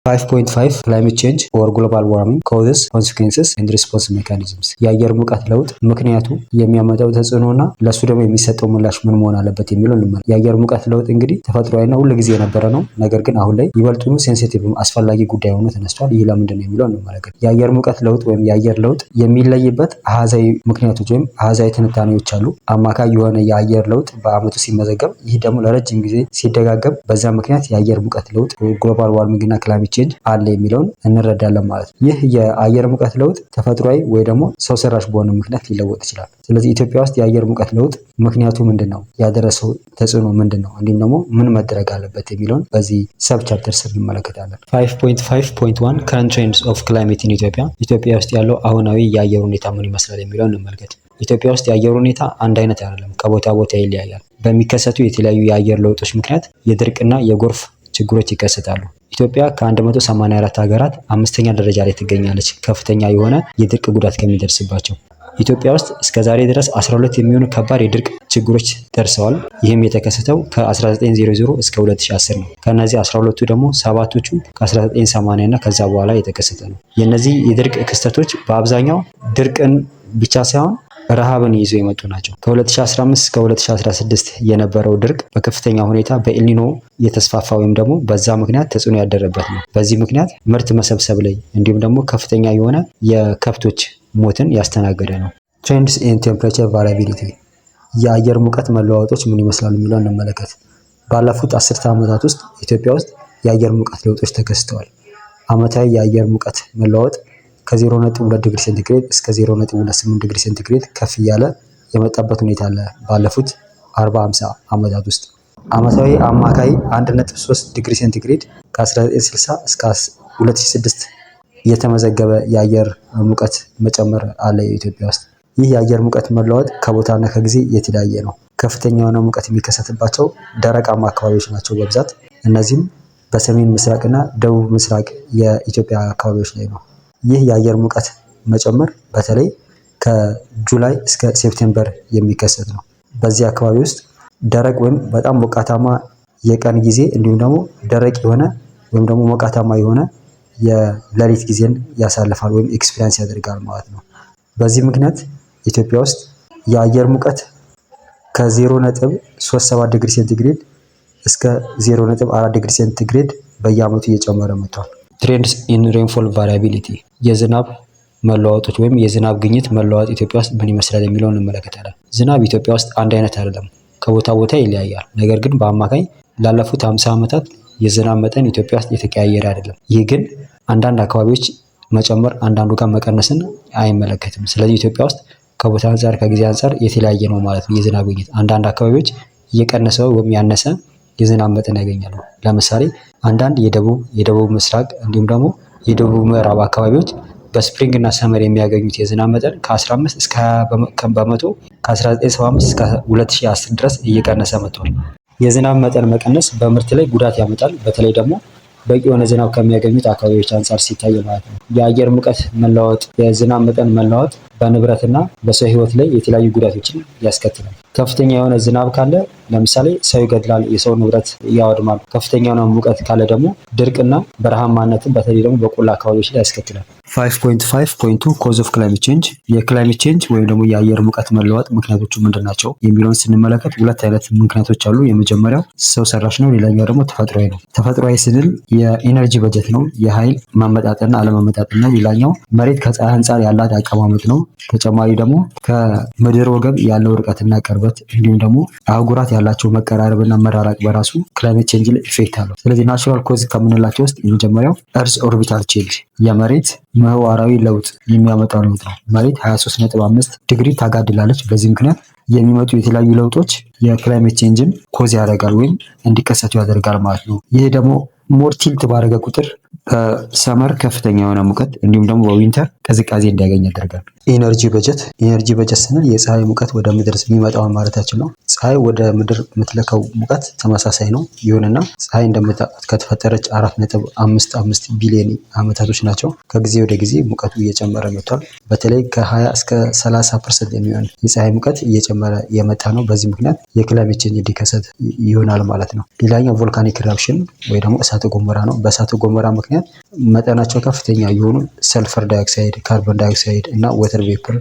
5.5 Climate change or global warming causes, consequences and response mechanisms የአየር ሙቀት ለውጥ ምክንያቱ የሚያመጣው ተጽዕኖና ለሱ ደግሞ የሚሰጠው ምላሽ ምን መሆን አለበት የሚለው እንመለከታለን። የአየር ሙቀት ለውጥ እንግዲህ ተፈጥሯዊና ሁሉ ጊዜ የነበረ ነው። ነገር ግን አሁን ላይ ይበልጡኑ ሴንሲቲቭ አስፈላጊ ጉዳይ ሆኖ ተነስቷል። ይህ ለምንድን ነው የሚለው እንመለከታለን። የአየር ሙቀት ለውጥ ወይም የአየር ለውጥ የሚለይበት አሃዛዊ ምክንያቶች ወይም አሃዛዊ ትንታኔዎች አሉ። አማካይ የሆነ የአየር ለውጥ በአመቱ ሲመዘገብ፣ ይህ ደግሞ ለረጅም ጊዜ ሲደጋገም በዛ ምክንያት የአየር ሙቀት ለውጥ ግሎባል ዋርሚንግ እና ክላይሜት ቼንጅ አለ የሚለውን እንረዳለን ማለት ነው። ይህ የአየር ሙቀት ለውጥ ተፈጥሯዊ ወይ ደግሞ ሰው ሰራሽ በሆነ ምክንያት ሊለወጥ ይችላል። ስለዚህ ኢትዮጵያ ውስጥ የአየር ሙቀት ለውጥ ምክንያቱ ምንድን ነው? ያደረሰው ተጽዕኖ ምንድን ነው? እንዲሁም ደግሞ ምን መደረግ አለበት የሚለውን በዚህ ሰብ ቻፕተር ስር እንመለከታለን። 5.5.1 ከረንት ትሬንድስ ኦፍ ክላይሜት ኢን ኢትዮጵያ ኢትዮጵያ ውስጥ ያለው አሁናዊ የአየር ሁኔታ ምን ይመስላል የሚለውን እንመልከት። ኢትዮጵያ ውስጥ የአየር ሁኔታ አንድ አይነት አይደለም፣ ከቦታ ቦታ ይለያያል። በሚከሰቱ የተለያዩ የአየር ለውጦች ምክንያት የድርቅና የጎርፍ ችግሮች ይከሰታሉ። ኢትዮጵያ ከ184 ሀገራት 5ኛ ደረጃ ላይ ትገኛለች፣ ከፍተኛ የሆነ የድርቅ ጉዳት ከሚደርስባቸው። ኢትዮጵያ ውስጥ እስከ ዛሬ ድረስ 12 የሚሆኑ ከባድ የድርቅ ችግሮች ደርሰዋል። ይህም የተከሰተው ከ1900 እስከ 2010 ነው። ከነዚህ 12ቱ ደግሞ 7ቶቹ ከ1980 እና ከዛ በኋላ የተከሰተ ነው። የነዚህ የድርቅ ክስተቶች በአብዛኛው ድርቅን ብቻ ሳይሆን ረሃብን ይዘው የመጡ ናቸው። ከ2015 እስከ 2016 የነበረው ድርቅ በከፍተኛ ሁኔታ በኤልኒኖ የተስፋፋ ወይም ደግሞ በዛ ምክንያት ተጽዕኖ ያደረበት ነው። በዚህ ምክንያት ምርት መሰብሰብ ላይ እንዲሁም ደግሞ ከፍተኛ የሆነ የከብቶች ሞትን ያስተናገደ ነው። ትሬንድስ ኢን ቴምፕሬቸር ቫሪያቢሊቲ የአየር ሙቀት መለዋወጦች ምን ይመስላሉ የሚለው እንመለከት። ባለፉት 10 ዓመታት ውስጥ ኢትዮጵያ ውስጥ የአየር ሙቀት ለውጦች ተከስተዋል። ዓመታዊ የአየር ሙቀት መለዋወጥ ከ0.2 ዲግሪ ሴንቲግሬድ እስከ 0.28 ዲግሪ ሴንቲግሬድ ከፍ እያለ የመጣበት ሁኔታ አለ። ባለፉት 40-50 ዓመታት ውስጥ ዓመታዊ አማካይ 1.3 ዲግሪ ሴንቲግሬድ ከ1960 እስከ 2006 የተመዘገበ የአየር ሙቀት መጨመር አለ ኢትዮጵያ ውስጥ። ይህ የአየር ሙቀት መለዋወጥ ከቦታና ከጊዜ የተለያየ ነው። ከፍተኛ የሆነ ሙቀት የሚከሰትባቸው ደረቃማ አካባቢዎች ናቸው በብዛት። እነዚህም በሰሜን ምስራቅና ደቡብ ምስራቅ የኢትዮጵያ አካባቢዎች ላይ ነው። ይህ የአየር ሙቀት መጨመር በተለይ ከጁላይ እስከ ሴፕቴምበር የሚከሰት ነው። በዚህ አካባቢ ውስጥ ደረቅ ወይም በጣም ሞቃታማ የቀን ጊዜ እንዲሁም ደግሞ ደረቅ የሆነ ወይም ደግሞ ሞቃታማ የሆነ የሌሊት ጊዜን ያሳልፋል ወይም ኤክስፒሪየንስ ያደርጋል ማለት ነው። በዚህ ምክንያት ኢትዮጵያ ውስጥ የአየር ሙቀት ከ0.37 ዲግሪ ሴንቲግሬድ እስከ 0.4 ዲግሪ ሴንቲግሬድ በየዓመቱ እየጨመረ መጥቷል። ትሬንድስ ኢን ሬንፎል ቫሪያቢሊቲ የዝናብ መለዋወጦች ወይም የዝናብ ግኝት መለዋወጥ ኢትዮጵያ ውስጥ ምን ይመስላል የሚለውን እንመለከታለን። ዝናብ ኢትዮጵያ ውስጥ አንድ አይነት አይደለም፣ ከቦታ ቦታ ይለያያል። ነገር ግን በአማካኝ ላለፉት 50 ዓመታት የዝናብ መጠን ኢትዮጵያ ውስጥ የተቀያየረ አይደለም። ይህ ግን አንዳንድ አካባቢዎች መጨመር አንዳንዱ ጋር መቀነስን አይመለከትም። ስለዚህ ኢትዮጵያ ውስጥ ከቦታ አንጻር ከጊዜ አንጻር የተለያየ ነው ማለት ነው የዝናብ ግኝት። አንዳንድ አካባቢዎች እየቀነሰ ወይም ያነሰ የዝናብ መጠን ያገኛሉ። ለምሳሌ አንዳንድ የደቡብ ምስራቅ እንዲሁም ደግሞ የደቡብ ምዕራብ አካባቢዎች በስፕሪንግ እና ሰመር የሚያገኙት የዝናብ መጠን ከ15 እስከ 20 በመቶ ከ1975 እስከ 2010 ድረስ እየቀነሰ መጥቷል። የዝናብ መጠን መቀነስ በምርት ላይ ጉዳት ያመጣል። በተለይ ደግሞ በቂ የሆነ ዝናብ ከሚያገኙት አካባቢዎች አንጻር ሲታይ ማለት ነው። የአየር ሙቀት መለዋወጥ፣ የዝናብ መጠን መለዋወጥ በንብረትና በሰው ሕይወት ላይ የተለያዩ ጉዳቶችን ያስከትላል። ከፍተኛ የሆነ ዝናብ ካለ ለምሳሌ ሰው ይገድላል፣ የሰው ንብረት ያወድማል። ከፍተኛ የሆነ ሙቀት ካለ ደግሞ ድርቅና በረሃማነትን በተለይ ደግሞ በቆላ አካባቢዎች ላይ ያስከትላል። 5.5.2 ኮዝ ኦፍ ክላይሜት ቼንጅ የክላይሜት ቼንጅ ወይም ደግሞ የአየር ሙቀት መለዋወጥ ምክንያቶቹ ምንድን ናቸው የሚለውን ስንመለከት ሁለት አይነት ምክንያቶች አሉ። የመጀመሪያው ሰው ሰራሽ ነው፣ ሌላኛው ደግሞ ተፈጥሯዊ ነው። ተፈጥሯዊ ስንል የኢነርጂ በጀት ነው፣ የኃይል ማመጣጠንና አለማመጣጠን ነው። ሌላኛው መሬት ከፀሐይ አንጻር ያላት አቀማመጥ ነው። ተጨማሪ ደግሞ ከምድር ወገብ ያለው ርቀትና ቅርበት እንዲሁም ደግሞ አህጉራት ያላቸው መቀራረብና መራራቅ በራሱ ክላይሜት ቼንጅ ላይ ኢፌክት አለው። ስለዚህ ናቹራል ኮዝ ከምንላቸው ውስጥ የመጀመሪያው እርዝ ኦርቢታል ቼንጅ የመሬት ምህዋራዊ ለውጥ የሚያመጣው ለውጥ ነው። መሬት 23.5 ዲግሪ ታጋድላለች። በዚህ ምክንያት የሚመጡ የተለያዩ ለውጦች የክላይሜት ቼንጅን ኮዝ ያደርጋል ወይም እንዲከሰቱ ያደርጋል ማለት ነው። ይህ ደግሞ ሞር ቲልት ባደረገ ቁጥር በሰመር ከፍተኛ የሆነ ሙቀት እንዲሁም ደግሞ በዊንተር ቅዝቃዜ እንዲያገኝ ያደርጋል። ኢነርጂ በጀት ስንል የፀሐይ ሙቀት ወደ ምድር የሚመጣውን ማለታችን ነው። ፀሐይ ወደ ምድር የምትለካው ሙቀት ተመሳሳይ ነው። ይሁንና ፀሐይ እንደምታውቁት ከተፈጠረች 4.55 ቢሊዮን ዓመታቶች ናቸው። ከጊዜ ወደ ጊዜ ሙቀቱ እየጨመረ መጥቷል። በተለይ ከ20 እስከ 30% የሚሆን የፀሐይ ሙቀት እየጨመረ የመጣ ነው። በዚህ ምክንያት የክላይሜት ቼንጅ እንዲከሰት ይሆናል ማለት ነው። ሌላኛው ቮልካኒክ ኢራፕሽን ወይ ደግሞ እሳተ እሳተ ገሞራ ነው። በእሳተ ገሞራ ምክንያት መጠናቸው ከፍተኛ የሆኑ ሰልፈር ዳይኦክሳይድ፣ ካርቦን ዳይኦክሳይድ እና ወተር ቬፐር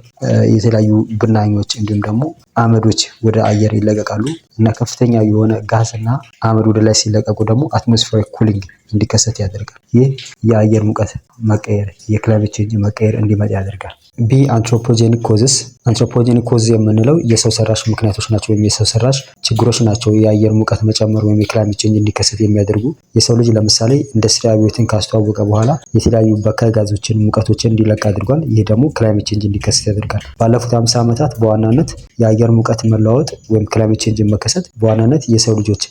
የተለያዩ ብናኞች እንዲሁም ደግሞ አመዶች ወደ አየር ይለቀቃሉ እና ከፍተኛ የሆነ ጋዝ እና አመድ ወደ ላይ ሲለቀቁ ደግሞ አትሞስፌሪክ ኩሊንግ እንዲከሰት ያደርጋል። ይህ የአየር ሙቀት መቀየር የክላይሜት ቼንጅ መቀየር እንዲመጣ ያደርጋል። ቢ አንትሮፖጀኒክ ኮዝስ። አንትሮፖጀኒክ ኮዝ የምንለው የሰው ሰራሽ ምክንያቶች ናቸው ወይም የሰው ሰራሽ ችግሮች ናቸው የአየር ሙቀት መጨመር ወይም የክላይሜት ቼንጅ እንዲከሰት የሚያደርጉ። የሰው ልጅ ለምሳሌ ኢንዱስትሪ አብዮትን ካስተዋወቀ በኋላ የተለያዩ በካይ ጋዞችን ሙቀቶችን እንዲለቅ አድርጓል። ይህ ደግሞ ክላይሜት ቼንጅ እንዲከሰት ያደርጋል። ባለፉት 50 ዓመታት በዋናነት የአየር ሙቀት መለዋወጥ ወይም ክላይሜት ቼንጅ መከሰት በዋናነት የሰው ልጆች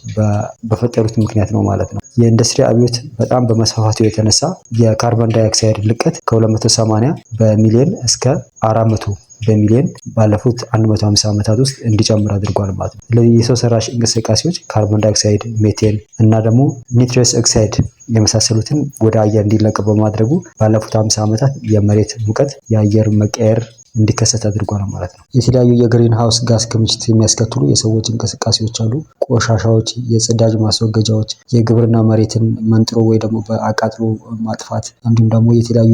በፈጠሩት ምክንያት ነው ማለት ነው። የኢንዱስትሪ አብዮት በጣም በመስፋፋቱ የተነሳ የካርቦን ዳይኦክሳይድ ልቀት ከ280 በሚሊዮን እስከ 400 በሚሊዮን ባለፉት 150 ዓመታት ውስጥ እንዲጨምር አድርጓል ማለት ነው። ስለዚህ የሰው ሰራሽ እንቅስቃሴዎች ካርቦን ዳይኦክሳይድ፣ ሜቴን እና ደግሞ ኒትረስ ኦክሳይድ የመሳሰሉትን ወደ አየር እንዲለቅ በማድረጉ ባለፉት 50 ዓመታት የመሬት ሙቀት የአየር መቀየር እንዲከሰት አድርጓል ማለት ነው። የተለያዩ የግሪን ሃውስ ጋዝ ክምችት የሚያስከትሉ የሰዎች እንቅስቃሴዎች አሉ። ቆሻሻዎች፣ የጽዳጅ ማስወገጃዎች፣ የግብርና መሬትን መንጥሮ ወይ ደግሞ በአቃጥሎ ማጥፋት እንዲሁም ደግሞ የተለያዩ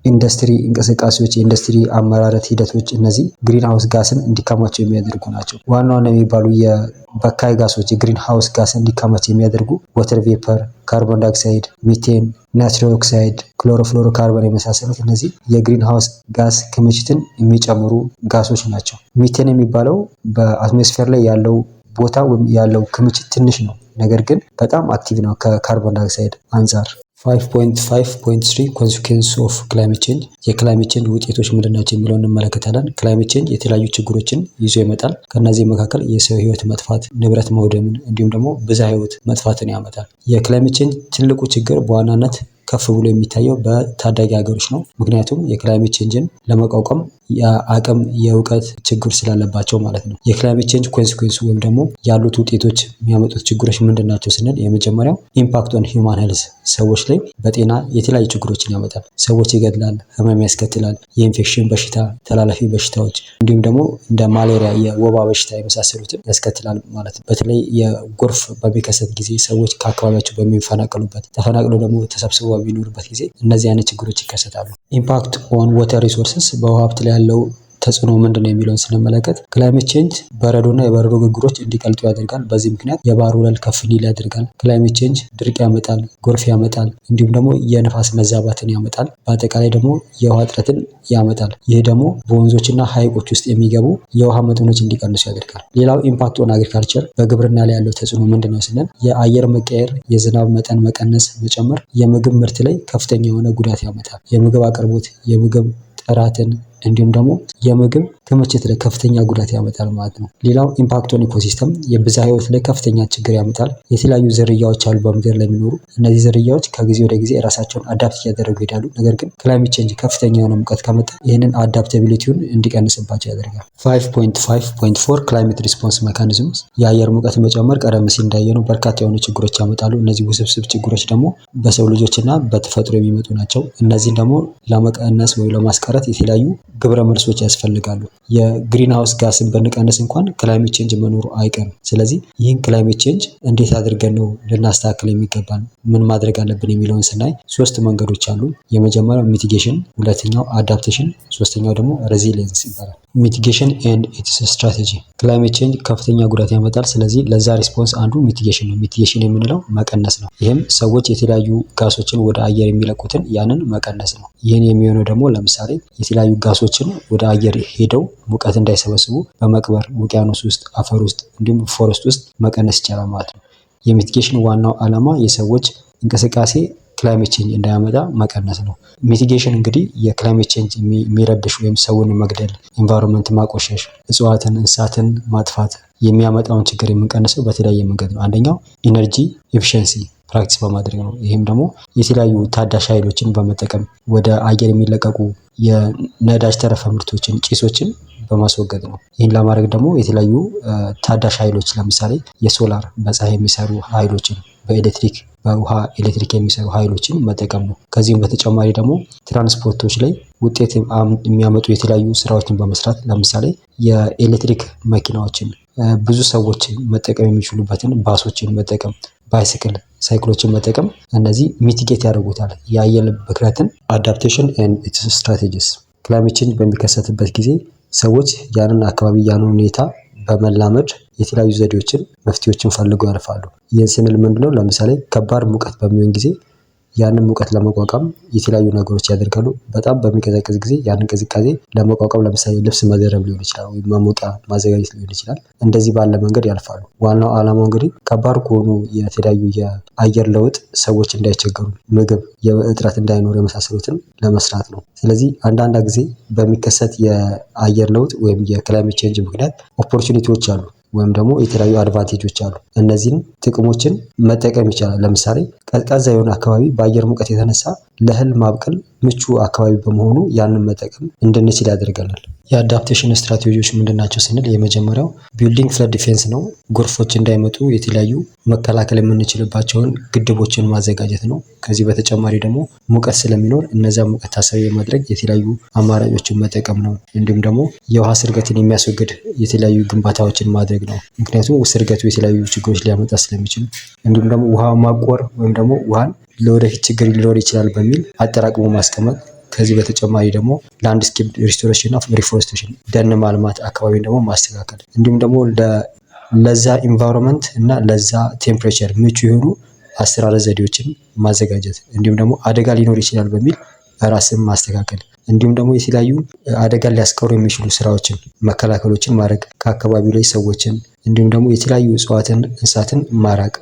የኢንዱስትሪ እንቅስቃሴዎች፣ የኢንዱስትሪ አመራረት ሂደቶች እነዚህ ግሪን ሃውስ ጋስን እንዲከማቸው የሚያደርጉ ናቸው። ዋና ዋና የሚባሉ የበካይ ጋሶች የግሪን ሃውስ ጋስ እንዲከማቸው የሚያደርጉ ወተር ቬፐር፣ ካርቦን ዳይኦክሳይድ፣ ሚቴን፣ ናይትሮስ ኦክሳይድ፣ ክሎሮፍሎሮ ካርቦን የመሳሰሉት እነዚህ የግሪን ሃውስ ጋስ ክምችትን የሚጨምሩ ጋሶች ናቸው። ሚቴን የሚባለው በአትሞስፌር ላይ ያለው ቦታ ወይም ያለው ክምችት ትንሽ ነው፣ ነገር ግን በጣም አክቲቭ ነው ከካርቦን ዳይኦክሳይድ አንጻር። 5.5.3 ኮንሲኩዌንስ ኦፍ ክላይሜት ቼንጅ የክላይሜት ቼንጅ ውጤቶች ምንድናቸው የሚለውን እንመለከታለን። ክላይሜት ቼንጅ የተለያዩ ችግሮችን ይዞ ይመጣል። ከነዚህ መካከል የሰው ህይወት መጥፋት፣ ንብረት መውደምን እንዲሁም ደግሞ ብዝሃ ህይወት መጥፋትን ያመጣል። የክላይሜት ቼንጅ ትልቁ ችግር በዋናነት ከፍ ብሎ የሚታየው በታዳጊ ሀገሮች ነው። ምክንያቱም የክላይሜት ቼንጅን ለመቋቋም የአቅም የእውቀት ችግር ስላለባቸው ማለት ነው። የክላይሜት ቼንጅ ኮንሲኩዌንስ ወይም ደግሞ ያሉት ውጤቶች የሚያመጡት ችግሮች ምንድን ናቸው ስንል የመጀመሪያው ኢምፓክት ኦን ሂውማን ሄልዝ ሰዎች ላይ በጤና የተለያዩ ችግሮችን ያመጣል። ሰዎች ይገድላል፣ ህመም ያስከትላል፣ የኢንፌክሽን በሽታ፣ ተላላፊ በሽታዎች እንዲሁም ደግሞ እንደ ማሌሪያ የወባ በሽታ የመሳሰሉትን ያስከትላል ማለት ነው። በተለይ የጎርፍ በሚከሰት ጊዜ ሰዎች ከአካባቢያቸው በሚፈናቀሉበት ተፈናቅለው ደግሞ ተሰብስበው በሚኖሩበት ጊዜ እነዚህ አይነት ችግሮች ይከሰታሉ። ኢምፓክት ኦን ዋተር ሪሶርስስ በውሃ ሀብት ላይ ያለው ተጽዕኖ ምንድን ነው የሚለውን ስንመለከት ክላይሜት ቼንጅ በረዶና የበረዶ ግግሮች እንዲቀልጡ ያደርጋል። በዚህ ምክንያት የባህር ወለል ከፍ እንዲል ያደርጋል። ክላይሜት ቼንጅ ድርቅ ያመጣል፣ ጎርፍ ያመጣል፣ እንዲሁም ደግሞ የነፋስ መዛባትን ያመጣል። በአጠቃላይ ደግሞ የውሃ እጥረትን ያመጣል። ይህ ደግሞ በወንዞችና ሐይቆች ውስጥ የሚገቡ የውሃ መጠኖች እንዲቀንሱ ያደርጋል። ሌላው ኢምፓክት ኦን አግሪካልቸር በግብርና ላይ ያለው ተጽዕኖ ምንድን ነው ስንል የአየር መቀየር፣ የዝናብ መጠን መቀነስ፣ መጨመር የምግብ ምርት ላይ ከፍተኛ የሆነ ጉዳት ያመጣል። የምግብ አቅርቦት፣ የምግብ ጥራትን እንዲሁም ደግሞ የምግብ ክምችት ላይ ከፍተኛ ጉዳት ያመጣል ማለት ነው። ሌላው ኢምፓክት ኦን ኢኮሲስተም የብዝሃ ህይወት ላይ ከፍተኛ ችግር ያመጣል። የተለያዩ ዝርያዎች አሉ በምድር ላይ የሚኖሩ። እነዚህ ዝርያዎች ከጊዜ ወደ ጊዜ ራሳቸውን አዳፕት እያደረጉ ይሄዳሉ። ነገር ግን ክላይሜት ቼንጅ ከፍተኛ የሆነ ሙቀት ከመጣ ይህንን አዳፕታቢሊቲውን እንዲቀንስባቸው ያደርጋል። 5.5.4 ክላይሜት ሪስፖንስ ሜካኒዝምስ የአየር ሙቀት መጨመር ቀደም ሲል እንዳየነው በርካታ የሆኑ ችግሮች ያመጣሉ። እነዚህ ውስብስብ ችግሮች ደግሞ በሰው ልጆችና በተፈጥሮ የሚመጡ ናቸው። እነዚህን ደግሞ ለመቀነስ ወይም ለማስቀረት የተለያዩ ግብረ መልሶች ያስፈልጋሉ። የግሪን ሃውስ ጋስን ብንቀንስ እንኳን ክላይሜት ቼንጅ መኖሩ አይቀርም። ስለዚህ ይህን ክላይሜት ቼንጅ እንዴት አድርገን ነው ልናስተካክል የሚገባን፣ ምን ማድረግ አለብን የሚለውን ስናይ 3 መንገዶች አሉ። የመጀመሪያው ሚቲጌሽን፣ ሁለተኛው አዳፕቴሽን፣ ሶስተኛው ደግሞ ሬዚሊየንስ ይባላል። ሚቲጌሽን ኤንድ ኢትስ ስትራቴጂ ክላይሜት ቼንጅ ከፍተኛ ጉዳት ያመጣል። ስለዚህ ለዛ ሪስፖንስ አንዱ ሚቲጌሽን ነው። ሚቲጌሽን የምንለው መቀነስ ነው። ይህም ሰዎች የተለያዩ ጋሶችን ወደ አየር የሚለቁትን ያንን መቀነስ ነው። ይህን የሚሆነው ደግሞ ለምሳሌ የተለያዩ ጋሶችን ወደ አየር ሄደው ሙቀት እንዳይሰበስቡ በመቅበር ውቅያኖስ ውስጥ፣ አፈር ውስጥ እንዲሁም ፎረስት ውስጥ መቀነስ ይቻላል ማለት ነው። የሚቲጌሽን ዋናው ዓላማ የሰዎች እንቅስቃሴ ክላይሜት ቼንጅ እንዳያመጣ መቀነስ ነው። ሚቲጌሽን እንግዲህ የክላይሜት ቼንጅ የሚረብሽ ወይም ሰውን መግደል፣ ኢንቫይሮንመንት ማቆሸሽ፣ እጽዋትን እንስሳትን ማጥፋት የሚያመጣውን ችግር የምንቀንሰው በተለያየ መንገድ ነው። አንደኛው ኢነርጂ ኤፊሽንሲ ፕራክቲስ በማድረግ ነው። ይህም ደግሞ የተለያዩ ታዳሽ ኃይሎችን በመጠቀም ወደ አየር የሚለቀቁ የነዳጅ ተረፈ ምርቶችን፣ ጭሶችን በማስወገድ ነው። ይህን ለማድረግ ደግሞ የተለያዩ ታዳሽ ኃይሎች ለምሳሌ የሶላር በፀሐይ የሚሰሩ ኃይሎችን በኤሌክትሪክ በውሃ ኤሌክትሪክ የሚሰሩ ኃይሎችን መጠቀም ነው። ከዚህም በተጨማሪ ደግሞ ትራንስፖርቶች ላይ ውጤት የሚያመጡ የተለያዩ ስራዎችን በመስራት ለምሳሌ የኤሌክትሪክ መኪናዎችን ብዙ ሰዎች መጠቀም የሚችሉበትን ባሶችን መጠቀም፣ ባይሲክል፣ ሳይክሎችን መጠቀም እነዚህ ሚቲጌት ያደርጉታል የአየር ብክለትን። አዳፕቴሽን ኤንድ ኢትስ ስትራቴጂስ ክላይሜት ቼንጅ በሚከሰትበት ጊዜ ሰዎች ያንን አካባቢ ያንን ሁኔታ በመላመድ የተለያዩ ዘዴዎችን መፍትሄዎችን ፈልገው ያልፋሉ። ይህን ስንል ምንድነው? ለምሳሌ ከባድ ሙቀት በሚሆን ጊዜ ያንን ሙቀት ለመቋቋም የተለያዩ ነገሮች ያደርጋሉ። በጣም በሚቀዘቅዝ ጊዜ ያንን ቅዝቃዜ ለመቋቋም ለምሳሌ ልብስ መደረብ ሊሆን ይችላል፣ ወይም መሞቂያ ማዘጋጀት ሊሆን ይችላል። እንደዚህ ባለ መንገድ ያልፋሉ። ዋናው ዓላማው እንግዲህ ከባድ ከሆኑ የተለያዩ የአየር ለውጥ ሰዎች እንዳይቸገሩ፣ ምግብ እጥረት እንዳይኖር የመሳሰሉትን ለመስራት ነው። ስለዚህ አንዳንድ ጊዜ በሚከሰት የአየር ለውጥ ወይም የክላይሜት ቼንጅ ምክንያት ኦፖርቹኒቲዎች አሉ ወይም ደግሞ የተለያዩ አድቫንቴጆች አሉ። እነዚህን ጥቅሞችን መጠቀም ይቻላል። ለምሳሌ ቀዝቃዛ የሆነ አካባቢ በአየር ሙቀት የተነሳ ለእህል ማብቀል ምቹ አካባቢ በመሆኑ ያንን መጠቀም እንድንችል ያደርገናል። የአዳፕቴሽን ስትራቴጂዎች ምንድን ናቸው ስንል የመጀመሪያው ቢልዲንግ ፍለድ ዲፌንስ ነው። ጎርፎች እንዳይመጡ የተለያዩ መከላከል የምንችልባቸውን ግድቦችን ማዘጋጀት ነው። ከዚህ በተጨማሪ ደግሞ ሙቀት ስለሚኖር እነዛ ሙቀት ታሳቢ በማድረግ የተለያዩ አማራጮችን መጠቀም ነው። እንዲሁም ደግሞ የውሃ ስርገትን የሚያስወግድ የተለያዩ ግንባታዎችን ማድረግ ነው። ምክንያቱም ስርገቱ የተለያዩ ችግሮች ሊያመጣ ስለሚችል። እንዲሁም ደግሞ ውሃ ማቆር ወይም ደግሞ ውሃን ለወደፊት ችግር ሊኖር ይችላል በሚል አጠራቅሞ ማስቀመጥ። ከዚህ በተጨማሪ ደግሞ ላንድስኬፕ ሪስቶሬሽን እና ሪፎሬስቴሽን ደን ማልማት፣ አካባቢን ደግሞ ማስተካከል። እንዲሁም ደግሞ ለዛ ኢንቫይሮንመንት እና ለዛ ቴምፕሬቸር ምቹ የሆኑ አሰራር ዘዴዎችን ማዘጋጀት። እንዲሁም ደግሞ አደጋ ሊኖር ይችላል በሚል ራስን ማስተካከል። እንዲሁም ደግሞ የተለያዩ አደጋ ሊያስቀሩ የሚችሉ ስራዎችን መከላከሎችን ማድረግ፣ ከአካባቢው ላይ ሰዎችን እንዲሁም ደግሞ የተለያዩ እጽዋትን እንስሳትን ማራቅ።